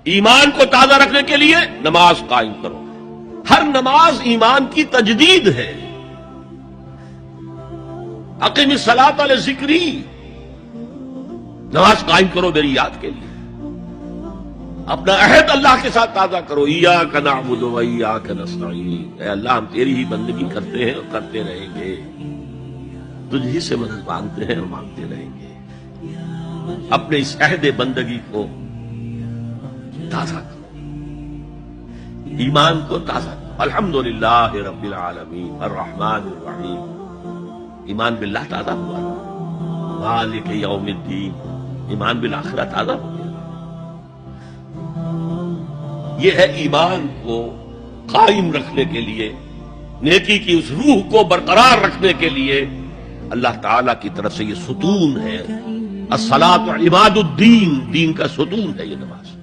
ایمان کو تازہ رکھنے کے لیے نماز قائم کرو. ہر نماز ایمان کی تجدید ہے. اقیم الصلاۃ لذکری، نماز قائم کرو میری یاد کے لیے. اپنا عہد اللہ کے ساتھ تازہ کرو. ایاک نعبد و ایاک نستعین، اے اللہ ہم تیری ہی بندگی کرتے ہیں اور کرتے رہیں گے، تجھ ہی سے مدد مانگتے ہیں اور مانگتے رہیں گے. اپنے اس عہد بندگی کو تازہ کرو، ایمان کو تازہ کرو. الحمدللہ رب العالمین الرحمن الرحیم، ایمان باللہ تازہ ہوا. مالک یوم الدین، ایمان بالآخرہ تازہ ہو گیا. یہ ہے ایمان کو قائم رکھنے کے لیے، نیکی کی اس روح کو برقرار رکھنے کے لیے اللہ تعالی کی طرف سے یہ ستون ہے. الصلاۃ عماد الدین، دین کا ستون ہے یہ نماز.